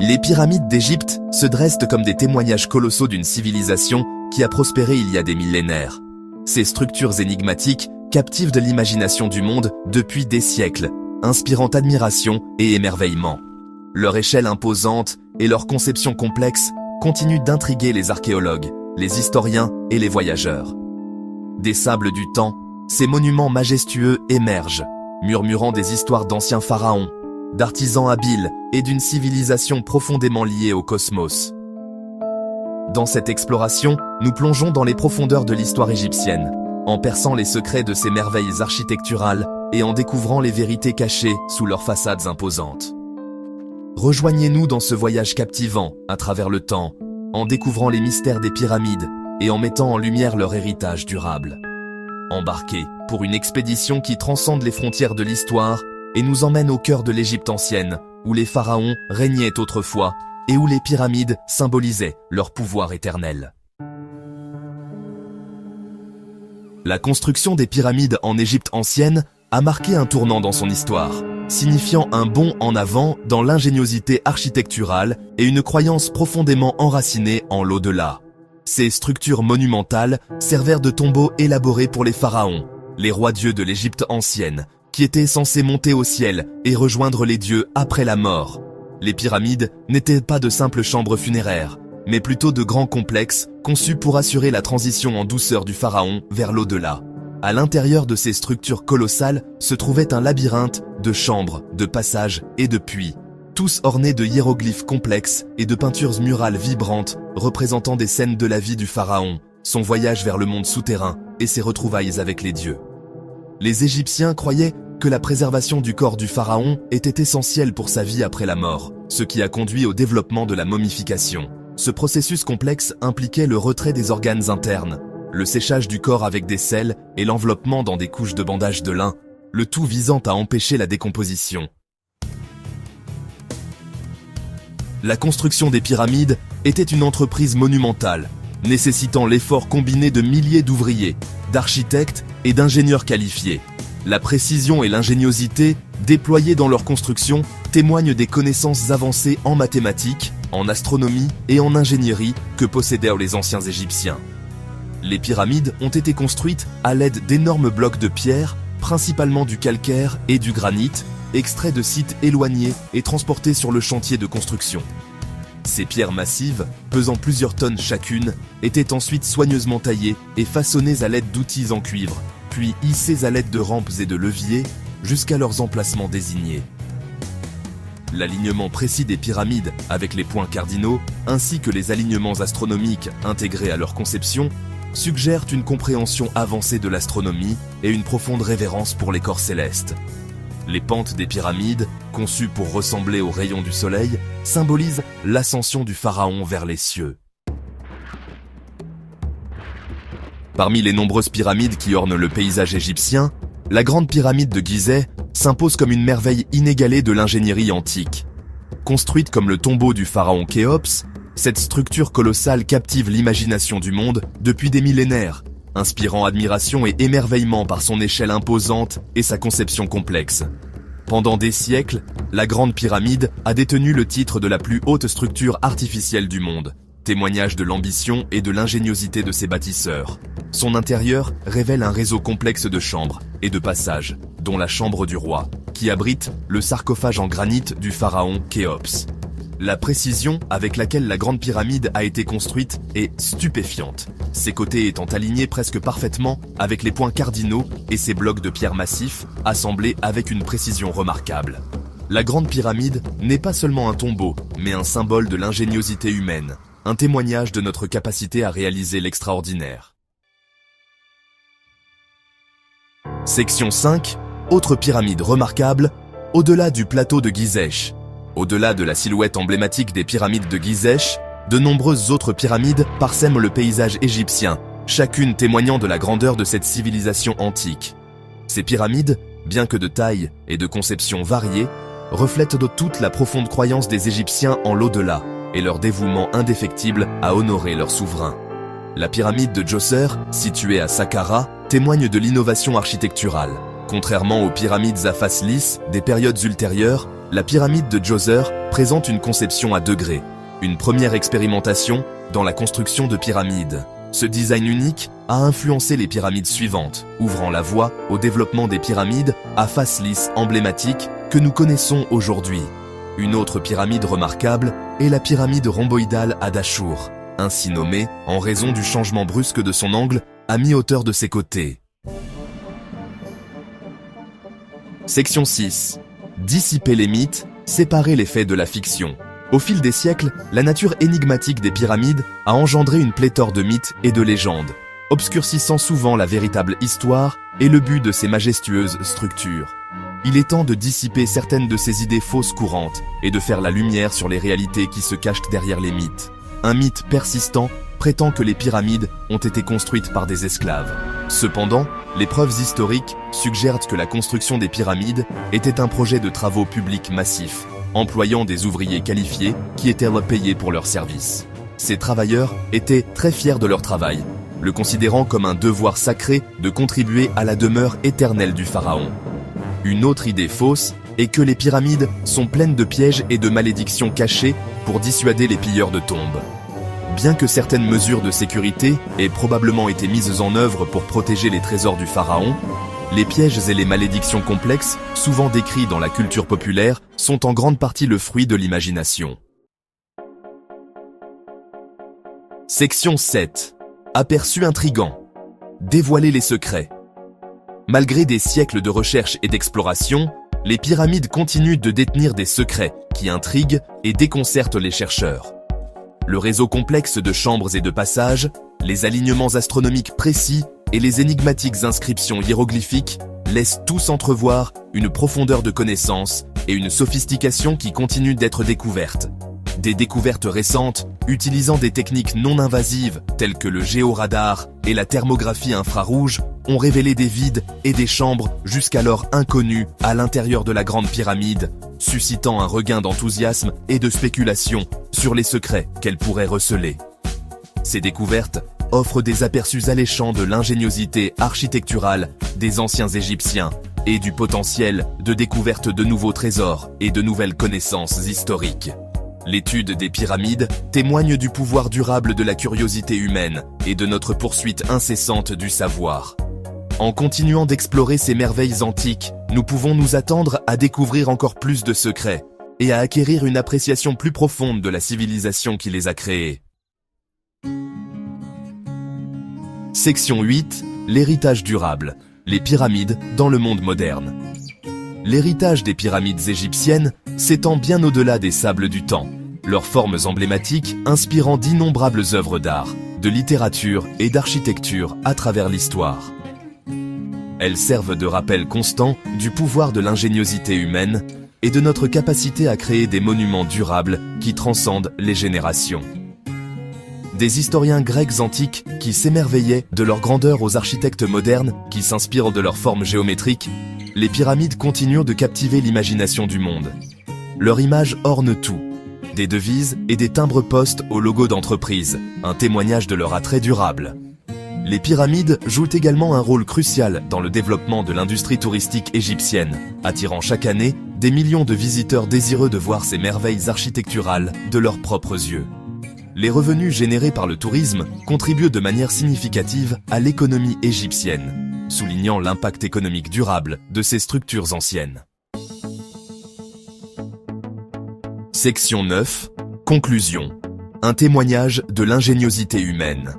Les pyramides d'Égypte se dressent comme des témoignages colossaux d'une civilisation qui a prospéré il y a des millénaires. Ces structures énigmatiques captivent de l'imagination du monde depuis des siècles, inspirant admiration et émerveillement. Leur échelle imposante et leur conception complexe continuent d'intriguer les archéologues, les historiens et les voyageurs. Des sables du temps, ces monuments majestueux émergent, murmurant des histoires d'anciens pharaons, d'artisans habiles et d'une civilisation profondément liée au cosmos. Dans cette exploration, nous plongeons dans les profondeurs de l'histoire égyptienne, en perçant les secrets de ces merveilles architecturales et en découvrant les vérités cachées sous leurs façades imposantes. Rejoignez-nous dans ce voyage captivant à travers le temps, en découvrant les mystères des pyramides et en mettant en lumière leur héritage durable. Embarquez pour une expédition qui transcende les frontières de l'histoire et nous emmène au cœur de l'Égypte ancienne, où les pharaons régnaient autrefois et où les pyramides symbolisaient leur pouvoir éternel. La construction des pyramides en Égypte ancienne a marqué un tournant dans son histoire, signifiant un bond en avant dans l'ingéniosité architecturale et une croyance profondément enracinée en l'au-delà. Ces structures monumentales servèrent de tombeaux élaborés pour les pharaons, les rois-dieux de l'Égypte ancienne, qui étaient censés monter au ciel et rejoindre les dieux après la mort. Les pyramides n'étaient pas de simples chambres funéraires, mais plutôt de grands complexes conçus pour assurer la transition en douceur du pharaon vers l'au-delà. À l'intérieur de ces structures colossales se trouvait un labyrinthe de chambres, de passages et de puits, tous ornés de hiéroglyphes complexes et de peintures murales vibrantes représentant des scènes de la vie du pharaon, son voyage vers le monde souterrain et ses retrouvailles avec les dieux. Les Égyptiens croyaient que la préservation du corps du pharaon était essentielle pour sa vie après la mort, ce qui a conduit au développement de la momification. Ce processus complexe impliquait le retrait des organes internes, le séchage du corps avec des sels et l'enveloppement dans des couches de bandage de lin, le tout visant à empêcher la décomposition. La construction des pyramides était une entreprise monumentale, nécessitant l'effort combiné de milliers d'ouvriers, d'architectes et d'ingénieurs qualifiés. La précision et l'ingéniosité déployées dans leur construction témoignent des connaissances avancées en mathématiques, en astronomie et en ingénierie que possédèrent les anciens Égyptiens. Les pyramides ont été construites à l'aide d'énormes blocs de pierre, principalement du calcaire et du granit, extraits de sites éloignés et transportés sur le chantier de construction. Ces pierres massives, pesant plusieurs tonnes chacune, étaient ensuite soigneusement taillées et façonnées à l'aide d'outils en cuivre, puis hissées à l'aide de rampes et de leviers jusqu'à leurs emplacements désignés. L'alignement précis des pyramides avec les points cardinaux, ainsi que les alignements astronomiques intégrés à leur conception, suggèrent une compréhension avancée de l'astronomie et une profonde révérence pour les corps célestes. Les pentes des pyramides, conçues pour ressembler aux rayons du soleil, symbolisent l'ascension du pharaon vers les cieux. Parmi les nombreuses pyramides qui ornent le paysage égyptien, la grande pyramide de Gizeh s'impose comme une merveille inégalée de l'ingénierie antique. Construite comme le tombeau du pharaon Khéops, cette structure colossale captive l'imagination du monde depuis des millénaires, inspirant admiration et émerveillement par son échelle imposante et sa conception complexe. Pendant des siècles, la Grande Pyramide a détenu le titre de la plus haute structure artificielle du monde, témoignage de l'ambition et de l'ingéniosité de ses bâtisseurs. Son intérieur révèle un réseau complexe de chambres et de passages, dont la chambre du roi, qui abrite le sarcophage en granit du pharaon Khéops. La précision avec laquelle la Grande Pyramide a été construite est stupéfiante, ses côtés étant alignés presque parfaitement avec les points cardinaux et ses blocs de pierre massifs assemblés avec une précision remarquable. La Grande Pyramide n'est pas seulement un tombeau, mais un symbole de l'ingéniosité humaine, un témoignage de notre capacité à réaliser l'extraordinaire. Section 5. Autre pyramide remarquable, au-delà du plateau de Gizeh. Au-delà de la silhouette emblématique des pyramides de Gizeh, de nombreuses autres pyramides parsèment le paysage égyptien, chacune témoignant de la grandeur de cette civilisation antique. Ces pyramides, bien que de taille et de conception variées, reflètent de toute la profonde croyance des Égyptiens en l'au-delà et leur dévouement indéfectible à honorer leur souverain. La pyramide de Djoser, située à Saqqara, témoigne de l'innovation architecturale. Contrairement aux pyramides à face lisse des périodes ultérieures, la pyramide de Djoser présente une conception à degrés, une première expérimentation dans la construction de pyramides. Ce design unique a influencé les pyramides suivantes, ouvrant la voie au développement des pyramides à face lisse emblématiques que nous connaissons aujourd'hui. Une autre pyramide remarquable est la pyramide rhomboïdale à Dahchour, ainsi nommée en raison du changement brusque de son angle à mi-hauteur de ses côtés. Section 6. Dissiper les mythes, séparer les faits de la fiction. Au fil des siècles, la nature énigmatique des pyramides a engendré une pléthore de mythes et de légendes, obscurcissant souvent la véritable histoire et le but de ces majestueuses structures. Il est temps de dissiper certaines de ces idées fausses courantes et de faire la lumière sur les réalités qui se cachent derrière les mythes. Un mythe persistant prétend que les pyramides ont été construites par des esclaves. Cependant, les preuves historiques suggèrent que la construction des pyramides était un projet de travaux publics massifs, employant des ouvriers qualifiés qui étaient payés pour leurs services. Ces travailleurs étaient très fiers de leur travail, le considérant comme un devoir sacré de contribuer à la demeure éternelle du pharaon. Une autre idée fausse est que les pyramides sont pleines de pièges et de malédictions cachées pour dissuader les pilleurs de tombes. Bien que certaines mesures de sécurité aient probablement été mises en œuvre pour protéger les trésors du pharaon, les pièges et les malédictions complexes, souvent décrits dans la culture populaire, sont en grande partie le fruit de l'imagination. Section 7. Aperçu intrigant. Dévoiler les secrets. Malgré des siècles de recherche et d'exploration, les pyramides continuent de détenir des secrets qui intriguent et déconcertent les chercheurs. Le réseau complexe de chambres et de passages, les alignements astronomiques précis et les énigmatiques inscriptions hiéroglyphiques laissent tous entrevoir une profondeur de connaissance et une sophistication qui continuent d'être découvertes. Des découvertes récentes, utilisant des techniques non invasives telles que le géoradar et la thermographie infrarouge, ont révélé des vides et des chambres jusqu'alors inconnues à l'intérieur de la Grande Pyramide, suscitant un regain d'enthousiasme et de spéculation sur les secrets qu'elle pourrait receler. Ces découvertes offrent des aperçus alléchants de l'ingéniosité architecturale des anciens Égyptiens et du potentiel de découverte de nouveaux trésors et de nouvelles connaissances historiques. L'étude des pyramides témoigne du pouvoir durable de la curiosité humaine et de notre poursuite incessante du savoir. En continuant d'explorer ces merveilles antiques, nous pouvons nous attendre à découvrir encore plus de secrets et à acquérir une appréciation plus profonde de la civilisation qui les a créés. Section 8. L'héritage durable. Les pyramides dans le monde moderne. L'héritage des pyramides égyptiennes s'étend bien au-delà des sables du temps, leurs formes emblématiques inspirant d'innombrables œuvres d'art, de littérature et d'architecture à travers l'histoire. Elles servent de rappel constant du pouvoir de l'ingéniosité humaine et de notre capacité à créer des monuments durables qui transcendent les générations. Des historiens grecs antiques qui s'émerveillaient de leur grandeur aux architectes modernes qui s'inspirent de leurs formes géométriques, les pyramides continuent de captiver l'imagination du monde. Leur image orne tout, des devises et des timbres-poste au logo d'entreprise, un témoignage de leur attrait durable. Les pyramides jouent également un rôle crucial dans le développement de l'industrie touristique égyptienne, attirant chaque année des millions de visiteurs désireux de voir ces merveilles architecturales de leurs propres yeux. Les revenus générés par le tourisme contribuent de manière significative à l'économie égyptienne, soulignant l'impact économique durable de ces structures anciennes. Section 9. Conclusion. Un témoignage de l'ingéniosité humaine.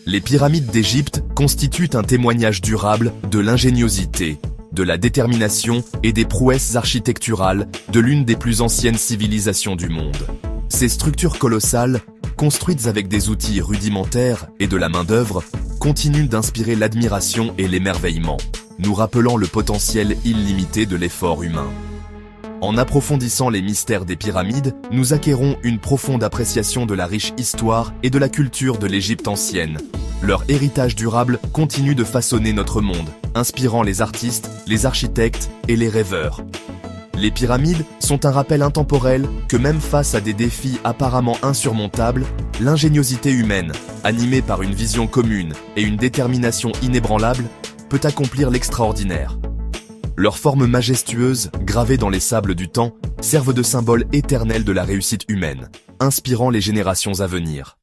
Les pyramides d'Égypte constituent un témoignage durable de l'ingéniosité, de la détermination et des prouesses architecturales de l'une des plus anciennes civilisations du monde. Ces structures colossales, construites avec des outils rudimentaires et de la main-d'œuvre, continuent d'inspirer l'admiration et l'émerveillement, nous rappelant le potentiel illimité de l'effort humain. En approfondissant les mystères des pyramides, nous acquérons une profonde appréciation de la riche histoire et de la culture de l'Égypte ancienne. Leur héritage durable continue de façonner notre monde, inspirant les artistes, les architectes et les rêveurs. Les pyramides sont un rappel intemporel que même face à des défis apparemment insurmontables, l'ingéniosité humaine, animée par une vision commune et une détermination inébranlable, peut accomplir l'extraordinaire. Leurs formes majestueuses, gravées dans les sables du temps, servent de symbole éternel de la réussite humaine, inspirant les générations à venir.